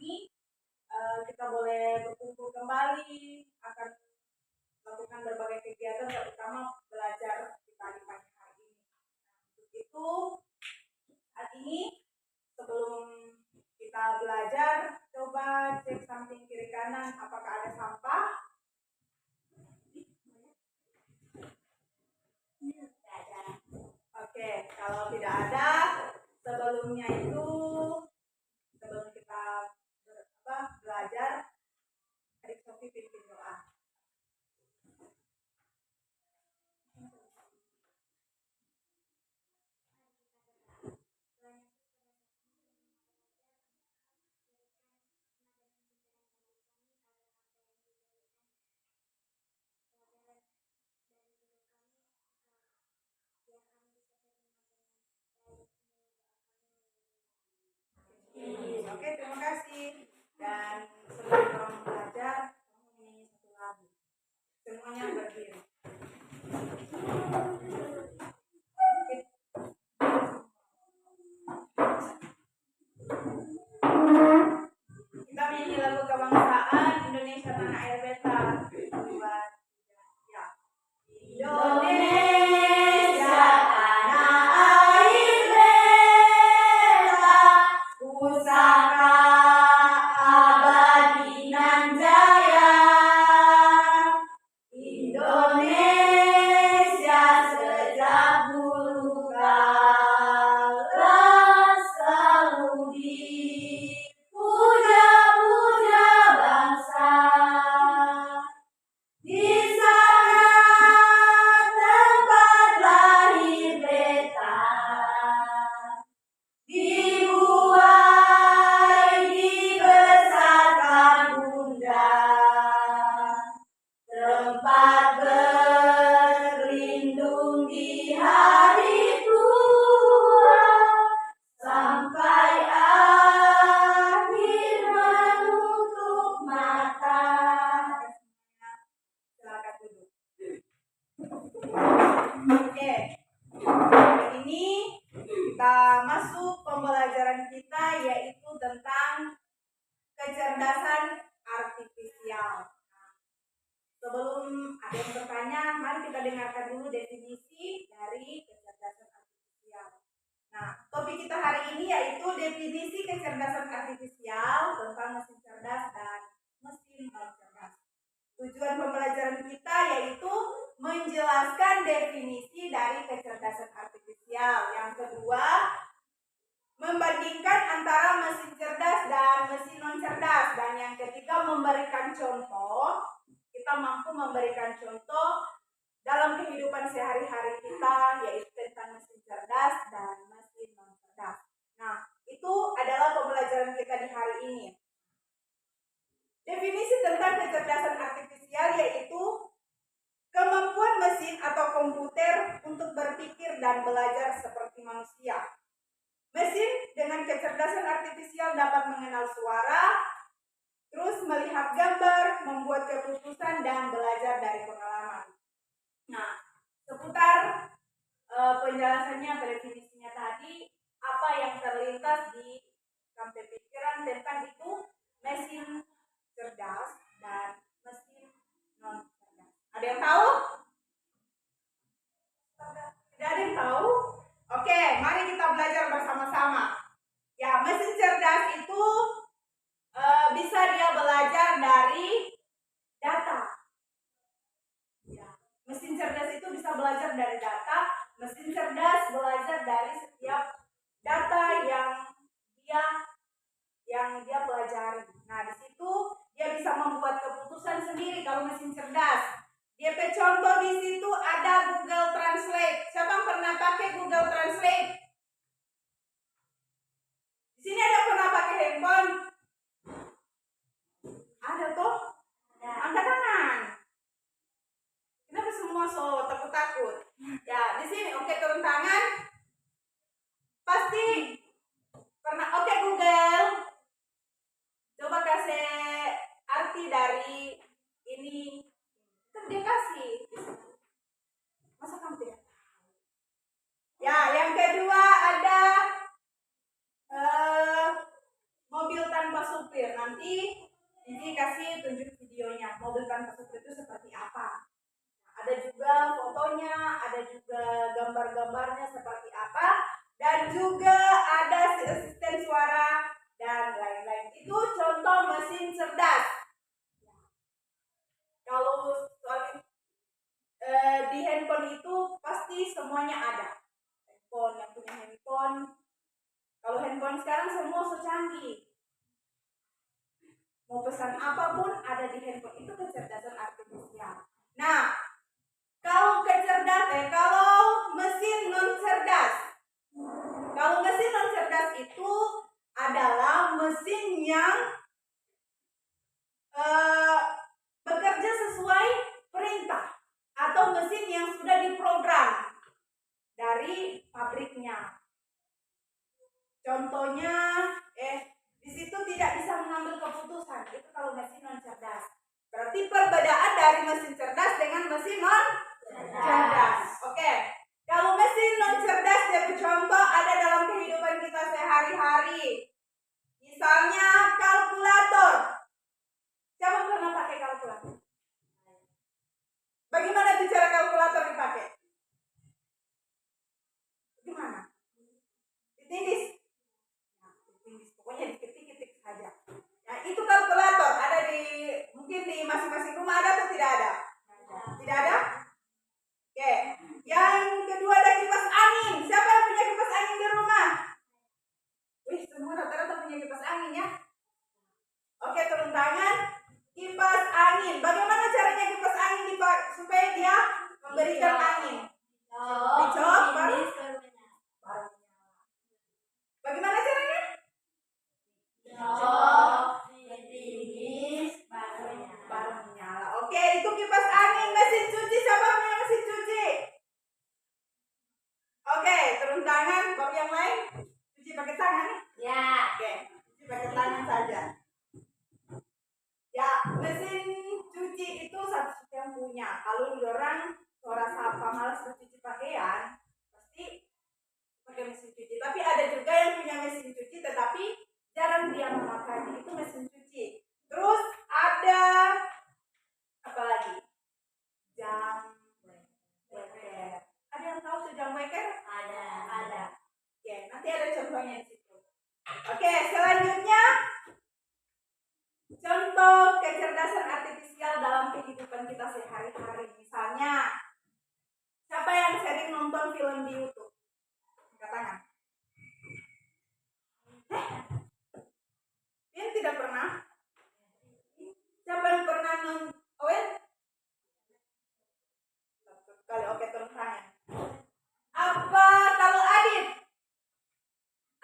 ini kita boleh berkumpul kembali, akan melakukan berbagai kegiatan, terutama belajar kita di pagi hari ini. Untuk itu, saat ini sebelum kita belajar, coba cek samping kiri kanan apakah ada sampah. Oke, kalau tidak ada, sebelum kita belajar, Adik Sofi pimpin doa. Oke, terima kasih. Dan sebelum orang belajar, kamu nyanyi satu lagu. Semuanya berdiri. Kita nyanyi lagu kebangsaan Indonesia Tanah Air Beta. Ya. Indonesia tanah air beta, pusaka abadi nan jaya. Indonesia sejak dulu kala selalu dipuja-puja bangsa. Di sana tempat lahir beta, dibuai dibesarkan bunda, tempat berlindung di hari tua, sampai akhir menutup mata. Silakan duduk. Oke, hari ini kita masuk pembelajaran kita, yaitu tentang kecerdasan artifisial. Sebelum ada yang bertanya, mari kita dengarkan dulu definisi dari kecerdasan artifisial. Nah, topik kita hari ini yaitu definisi kecerdasan artifisial tentang mesin cerdas dan mesin non cerdas. Tujuan pembelajaran kita yaitu menjelaskan definisi dari kecerdasan artifisial. Yang kedua, membandingkan antara mesin cerdas dan mesin non cerdas. Dan yang ketiga, memberikan contoh. Kita mampu memberikan contoh dalam kehidupan sehari-hari kita, yaitu tentang mesin cerdas dan mesin non cerdas. Nah, itu adalah pembelajaran kita di hari ini. Definisi tentang kecerdasan artifisial yaitu kemampuan mesin atau komputer untuk berpikir dan belajar seperti manusia. Mesin dengan kecerdasan artifisial dapat mengenal suara, terus melihat gambar, membuat keputusan, dan belajar dari pengalaman. Nah, seputar penjelasannya atau definisinya tadi, apa yang terlintas di sampai pikiran tentang itu mesin cerdas dan mesin non cerdas. Ada yang tahu? Tidak ada yang tahu? Oke, mari kita belajar bersama-sama. Ya, mesin cerdas itu bisa dia belajar dari data. Ya, mesin cerdas itu bisa belajar dari data. Mesin cerdas belajar dari setiap data yang dia pelajari. Nah, di situ dia bisa membuat keputusan sendiri kalau mesin cerdas. DP contoh di situ ada Google Translate. Siapa pernah pakai Google Translate? Di sini ada pernah pakai handphone? Ada toh? Angkat tangan. Kenapa semua so takut-takut? Ya, di sini oke, turun tangan. Pasti pernah. Oke, Google. Coba kasih arti dari ini. Kan dia kasih. Masa kamu tidak tahu? Ya, yang kedua ada tanpa supir. Nanti Cici kasih tunjuk videonya. Mobil tanpa supir itu seperti apa. Ada juga fotonya, ada juga gambar-gambarnya seperti apa, dan juga ada asisten suara dan lain-lain. Itu contoh mesin cerdas. Kalau soal di handphone itu pasti semuanya ada. Handphone, yang punya handphone. Kalau handphone sekarang semua secanggih. Mau pesan apapun ada di handphone. Itu kecerdasan artifisial. Nah, kalau mesin non cerdas. Kalau mesin non cerdas itu adalah mesin yang bekerja sesuai perintah atau mesin yang sudah diprogram dari pabriknya. Contohnya, di situ tidak bisa mengambil keputusan. Itu kalau mesin non cerdas. Berarti perbedaan dari mesin cerdas dengan mesin non cerdas. Oke. Kalau mesin non cerdas jadi contoh ada dalam kehidupan kita sehari-hari. Misalnya kalkulator. Siapa pernah pakai kalkulator? Bagaimana cara kalkulator dipakai? Gimana? Ditindis. Pokoknya diketik-ketik saja. Nah, itu kalkulator ada mungkin di masing-masing rumah ada atau tidak ada? Tidak ada? Oke. Yang kedua ada kipas angin. Siapa yang punya kipas angin di rumah? Wih, semua rata-rata punya kipas angin ya. Oke, turun tangan. Kipas angin. Bagaimana caranya kipas angin dipakai supaya dia memberikan angin? Dicop, baru nyala. Bagaimana caranya? Baru nyala. Oke, itu kipas angin. Mesin cuci, siapa punya mesin cuci? Oke, turun tangan. Baru yang lain? Cuci pakai tangan nih? Ya. Oke, cuci pakai tangan saja. Ya, mesin cuci itu satu yang punya. Kalau orang suara sapa malas mencuci pakaian, pasti pakai mesin cuci. Tapi ada juga yang punya mesin cuci, tetapi jarang dia memakainya. Itu mesin cuci. Terus ada apa lagi? Jam weker. Ada yang tahu tuh jam weker? Ada. Oke, nanti ada contohnya di situ. Oke, selanjutnya contoh kecerdasan artifisial dalam kehidupan kita sehari-hari. Misalnya, siapa yang sering nonton film di YouTube? Angkat tangan. Yang tidak pernah? Siapa yang pernah nonton? Oh ya? Kali oke, turun tangan. Apa kalau Adit?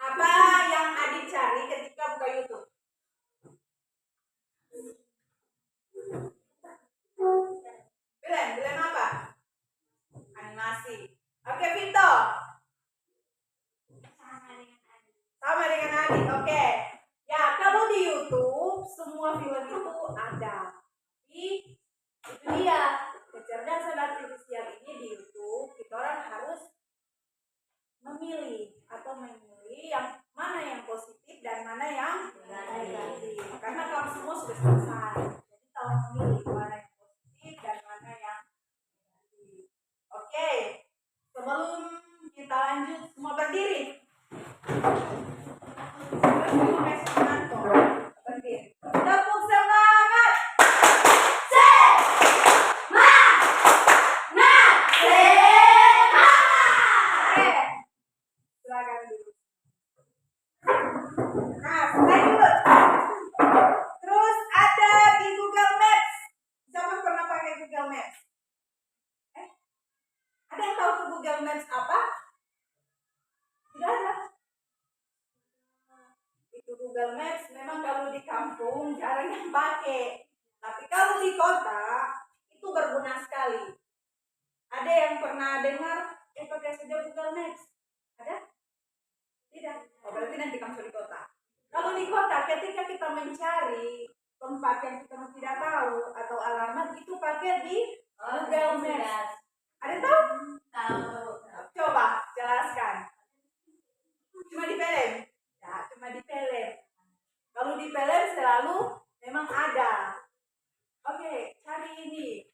Apa yang Adit cari ketika buka YouTube? Film apa? Animasi. Oke, Vito. Sama dengan Adit. Oke. Ya, kalau di YouTube semua film itu ada. Tapi itu dia kecerdasan artifisial ini di YouTube. Kita orang harus memilih atau memilih yang mana yang positif dan mana yang negatif. Karena kalau semua sudah selesai. Jadi tahu memilih mana yang positif dan mana yang negatif. Oke. Sebelum kita lanjut semua berdiri. Berdiri. Tepuk semangat. Silakan dulu. Nah, lanjut. Terus ada di Google Maps. Siapa pernah pakai Google Maps? Ada yang tahu ke Google Maps apa? Tidak ada. Itu Google Maps memang kalau di kampung jarang yang pakai. Tapi kalau di kota itu berguna sekali. Ada yang pernah dengar pakai saja Google Maps? Ada? Tidak. Oh, berarti nanti kamu di kota. Kalau di kota ketika kita mencari tempat yang kita tidak tahu atau alamat itu pakai di Google Maps. Ada tahu? Tahu. Coba jelaskan. Cuma di film. Ya, cuma di film. Kalau di film selalu memang ada. Oke, cari ini.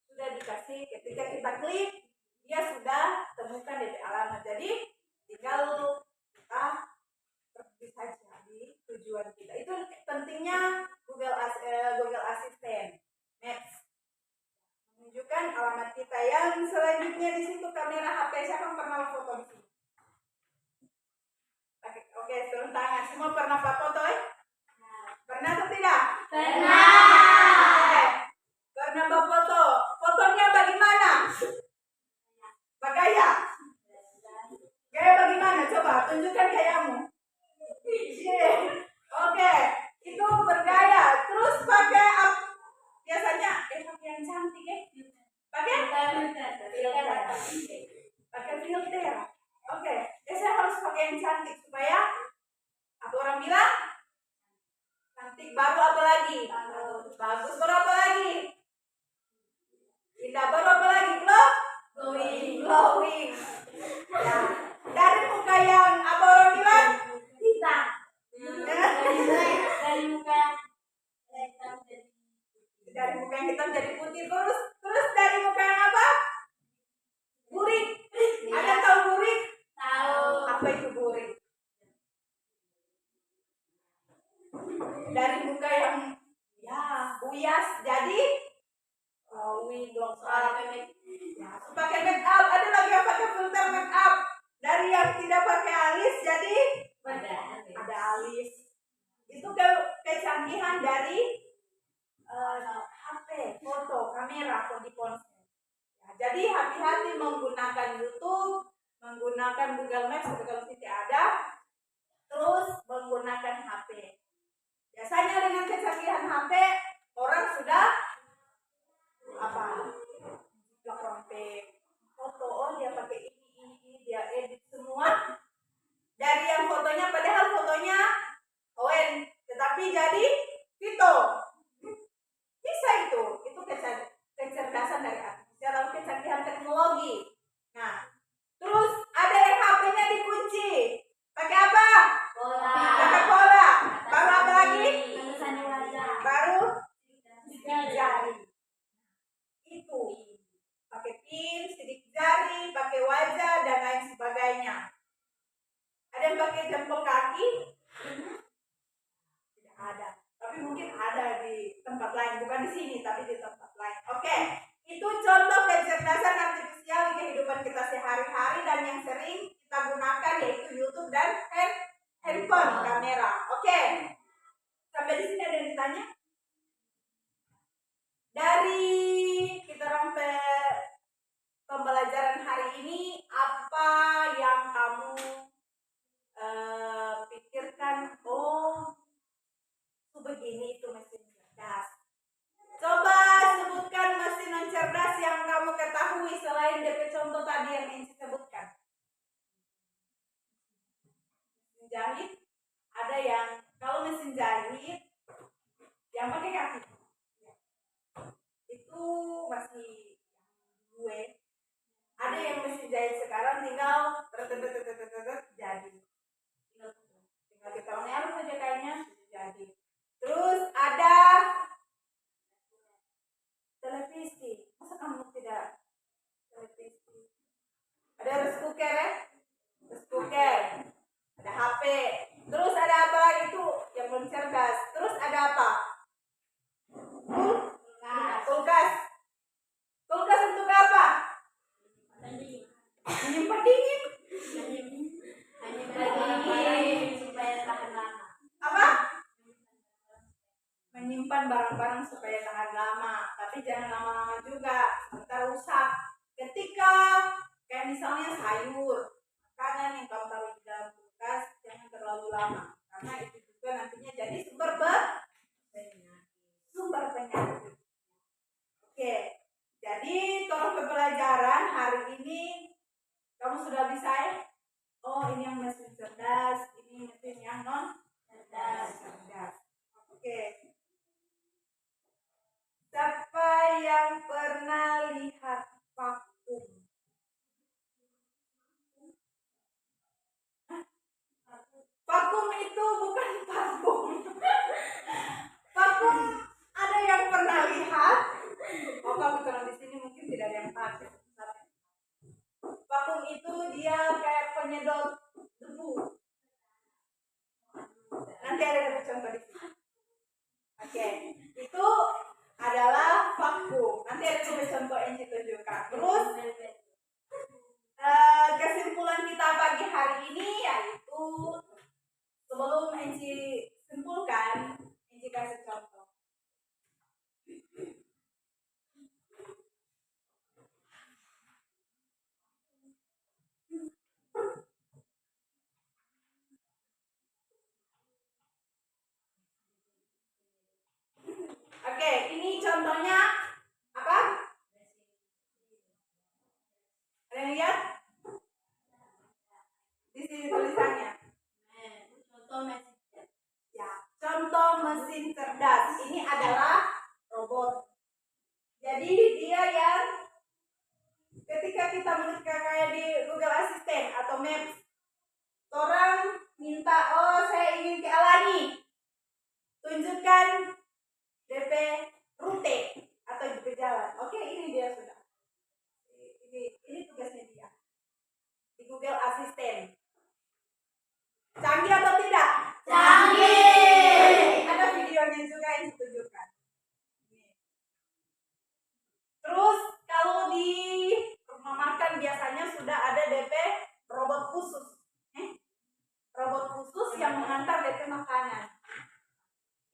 Sudah dikasih, ketika kita klik, dia sudah temukan DP alamat. Jadi, tinggal kita pergi saja di tujuan kita. Itu pentingnya Google Assistant Maps. Menunjukkan alamat kita. Yang selanjutnya di situ kamera HP. Siapa pernah foto di sini? Oke, turun tangan. Semua pernah foto ya? Pernah atau tidak? Pernah. Pernah foto. Fotonya bagaimana? Bergaya. Gaya bagaimana? Coba tunjukkan gayamu. Oke, itu bergaya. Terus pakai apa? Biasanya pakai yang cantik ya. Pakai filter. Oke, saya harus pakai yang cantik supaya apa orang bilang? Cantik. Baru apa lagi? Bagus. Baru apa lagi? Indah. Baru apa lagi? Glowing. Ya. Dari muka yang apa orang bilang? Hitam. Dari muka yang hitam jadi putih. Terus dari muka yang apa? Burik. Ada tahu burik? tahu. Apa itu burik? Dari muka yang buyas jadi glowing, glow up. Ya, pakai make up. Ada lagi yang pakai filter make up. Dari yang tidak pakai alis jadi ada alis. Itu kecanggihan dari HP, foto, kamera, atau di ponsel. Ya, jadi hati-hati menggunakan YouTube, menggunakan Google Maps kalau tidak ada, terus menggunakan HP. Biasanya dengan kecanggihan HP orang sudah foto, dia pakai ini dia edit semua dari yang fotonya, padahal fotonya tetapi jadi Vito. Bisa itu kecerdasan dari artificial, lalu kecanggihan teknologi. Nah, terus ada yang HP-nya dikunci. Pakai apa? Pakai pola. Baru apa lagi? Baru jari. Itu pakai pin, sidik jari, pakai wajah dan lain sebagainya. Ada yang pakai jempol kaki? Tidak ada. Tapi mungkin ada di tempat lain, bukan di sini tapi di tempat lain. Oke, itu contoh kecerdasan artifisial di kehidupan kita sehari-hari dan yang sering kita gunakan yaitu YouTube dan handphone kamera. Oke, sampai di sini ada yang ditanya? Dari kita sampai pembelajaran hari ini, apa yang kamu pikirkan? Begini itu mesin cerdas. Coba sebutkan mesin non cerdas yang kamu ketahui selain DP contoh tadi yang Inci sebutkan. Mesin jahit, ada yang kalau mesin jahit yang pakai kaki itu masih gue. Ada yang mesin jahit sekarang tinggal jadi. Tinggal kita harus saja kayaknya jadi. Terus ada televisi. Masa kamu tidak televisi? Ada rice cooker ya? Rice cooker. Ada HP. Terus ada apa lagi itu yang belum cerdas? Terus ada apa? Kulkas. Kulkas untuk apa? Menyimpan dingin. Supaya tahan lama. Apa? Menyimpan barang-barang supaya tahan lama, tapi jangan lama-lama juga, ntar rusak. Ketika kayak misalnya sayur, makanan yang kamu taruh di dalam kulkas jangan terlalu lama, karena itu juga nantinya jadi sumber penyakit. Oke, jadi tolong pembelajaran hari ini kamu sudah bisa ya? Ini yang mesin cerdas, ini mesin yang non cerdas. Oke. Siapa yang pernah lihat vakum? Vakum itu bukan Nanti ada contoh di sini. Oke, itu adalah vakum. Nanti ada contoh yang ditunjukkan. Terus kesimpulan kita pagi hari ini yaitu sebelum Enci simpulkan, Enci kasih contoh. Oke, ini contohnya apa? Ada yang lihat? Di sini tulisannya. Contoh mesin. Ya, contoh mesin cerdas. Ini adalah robot. Jadi dia yang ketika kita mengetik kayak di Google Assistant atau Maps, orang minta, oh saya ingin ke Alani, tunjukkan DP rute atau DP jalan. Oke, ini dia sudah. Ini tugasnya dia di Google Assistant. Canggih atau tidak? Canggih. Ada videonya juga yang ditunjukkan. Terus kalau di rumah makan biasanya sudah ada DP robot khusus. Robot khusus yang mengantar DP makanan.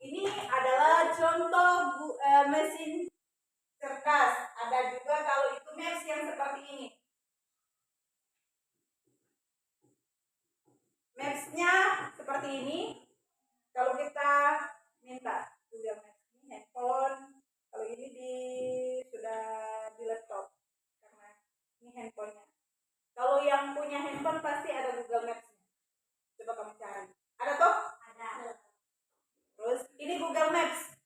Ini adalah contoh mesin cerdas. Ada juga kalau itu Maps yang seperti ini. Maps-nya seperti ini. Kalau kita minta Google Maps ini handphone, kalau ini sudah di laptop karena ini handphonenya. Kalau yang punya handphone pasti ada Google Maps-nya. Coba kamu cari. Ada toh? Ada. Terus ini Google Maps.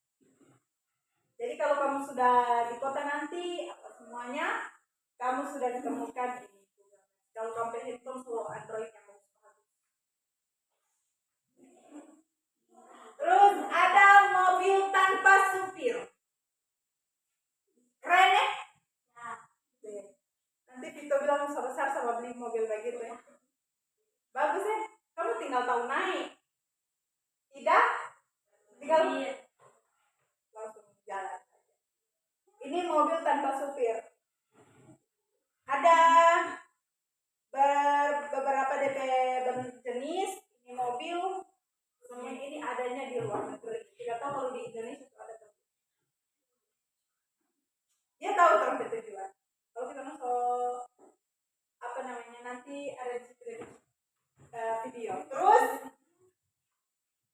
Jadi kalau kamu sudah di kota nanti apa semuanya, kamu sudah ditemukan ini Google Maps. Kalau kamu pakai handphone selalu Android yang bagus. Terus ada mobil tanpa supir. Keren ya? Nanti Vito bilang besar sama beli mobil begitu ya. Bagus ya? Kamu tinggal tahu naik. Tidak? Tinggal langsung jalan. Ini mobil tanpa supir. Ada beberapa DP jenis. Ini mobil. Semua ini adanya di luar negeri. Tidak tahu kalau di Indonesia itu ada tuh. Dia tahu terus tujuan. Kalau kita masuk apa namanya nanti ada di video. Terus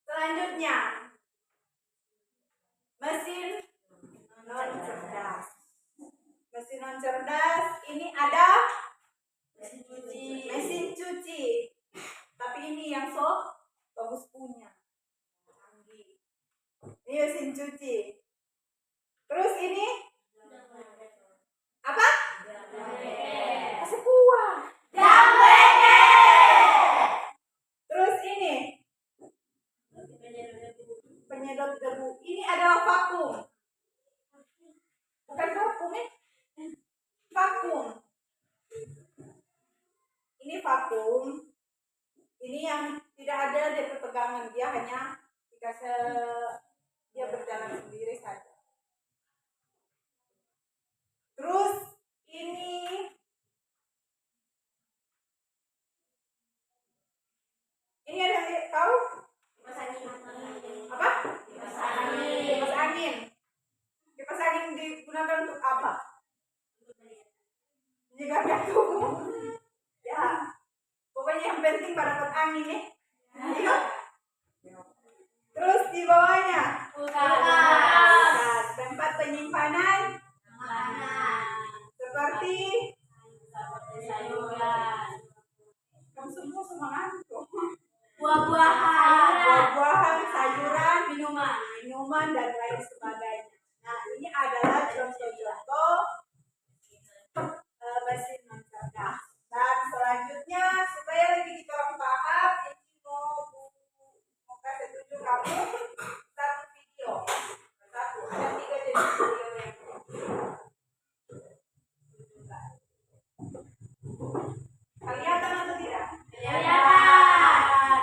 selanjutnya mesin non cerdas. Mesin non cerdas ini ada mesin cuci. Tapi ini yang bagus punya. Canggih. Ini mesin cuci. Terus ini apa? Kasih kuah. Terus ini penyedot debu. Ini adalah vakum. Bukan vakum ya? Vakum. Ini vakum. Ini yang tidak ada dari pegangan, dia hanya dikasih dia berjalan sendiri saja. Terus ini ada yang tahu? Kipas angin. Apa? Kipas angin. Kipas angin. Kipas angin digunakan untuk apa? Menyegarkan tubuh. Ya. Pokoknya yang penting pada dapat angin ya. Iya. Terus di bawahnya Kulkas. tempat penyimpanan seperti Sayuran. kamu semua ngantuk. Buah-buahan. Sayuran, Minuman. dan lain sebagainya. Nah, ini adalah contoh-contoh mesin non cerdas. Dan selanjutnya supaya lebih kita paham, ini mau kasih tunjuk kamu satu video. Satu, ada 3 jenis video yang kelihatan atau tidak? Kelihatan.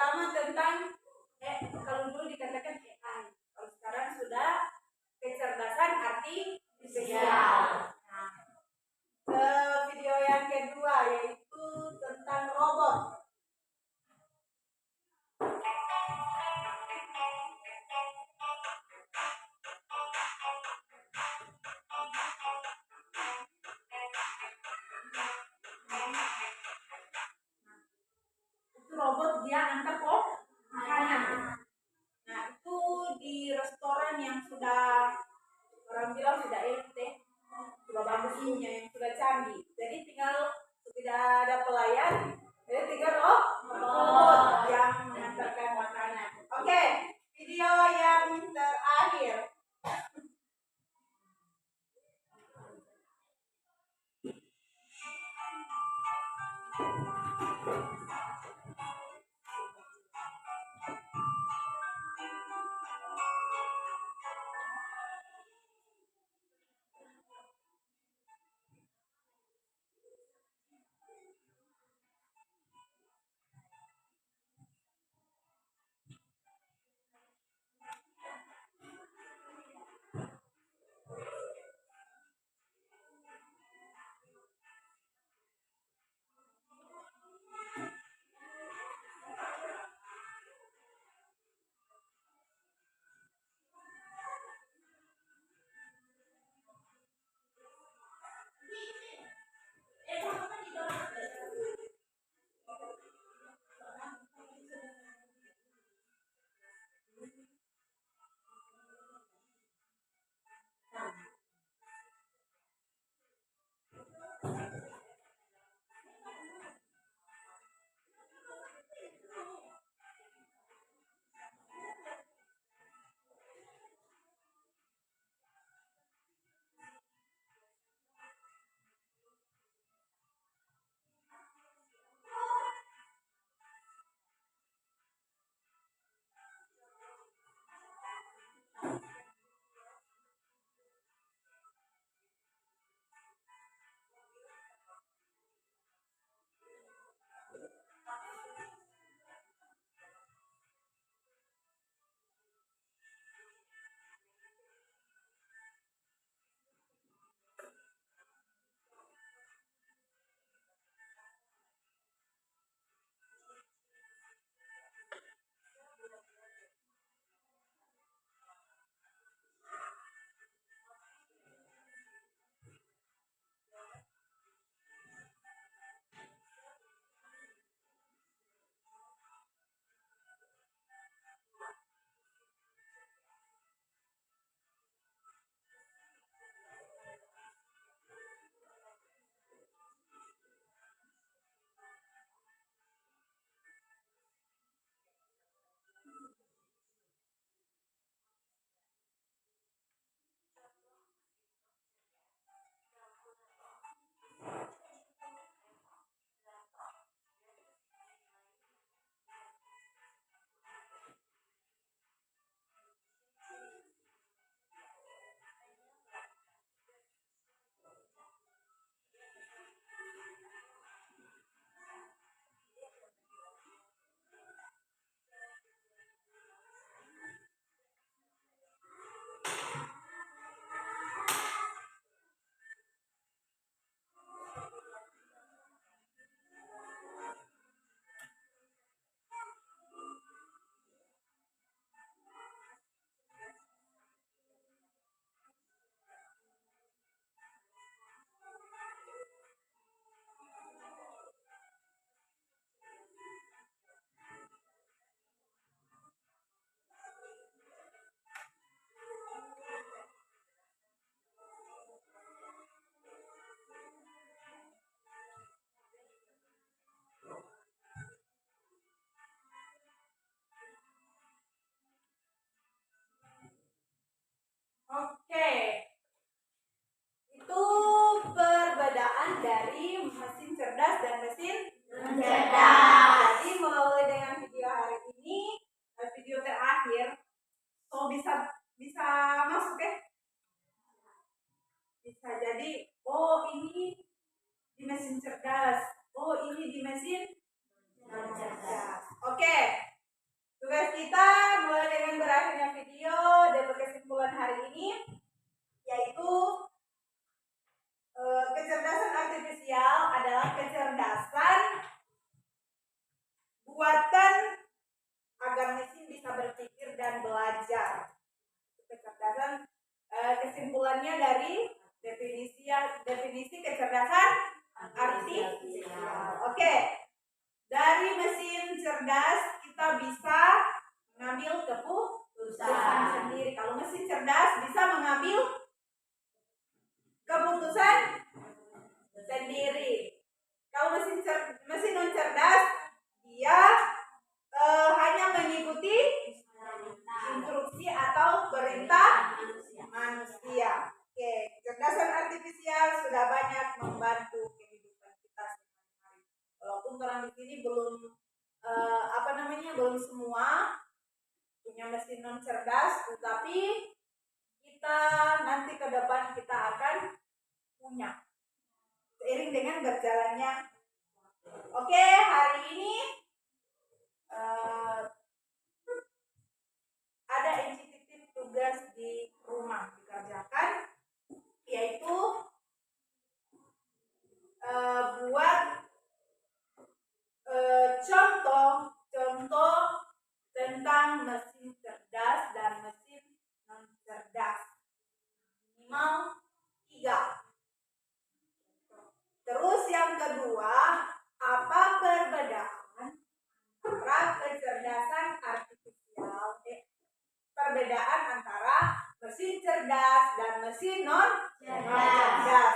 pertama tentang kalau dulu dikatakan AI, kalau sekarang sudah kecerdasan artifisial. Nah, ke video yang kedua yaitu tentang robot. Itu robot dia angkat makanan. Nah, itu di restoran yang sudah orang bilang sudah Tugas kita mulai dengan berakhirnya video dan kesimpulan hari ini yaitu kecerdasan artifisial adalah kecerdasan buatan agar mesin bisa berpikir dan belajar. Kecerdasan kesimpulannya dari definisi kecerdasan artifisial. Oke. Dari mesin cerdas kita bisa mengambil keputusan sendiri. Kalau mesin cerdas bisa mengambil keputusan sendiri. Kalau mesin non cerdas dia hanya mengikuti instruksi atau perintah manusia. Oke, kecerdasan artifisial sudah banyak membantu kehidupan kita sehari-hari. Walaupun orang di sini belum belum semua punya mesin non cerdas, tetapi kita nanti ke depan kita akan punya seiring dengan berjalannya. Oke, hari ini ada inisiatif tugas di rumah dikerjakan, yaitu buat contoh tentang mesin cerdas dan mesin non cerdas, minimal 3. Terus yang kedua, apa perbedaan antara kecerdasan artifisial, perbedaan antara mesin cerdas dan mesin non cerdas.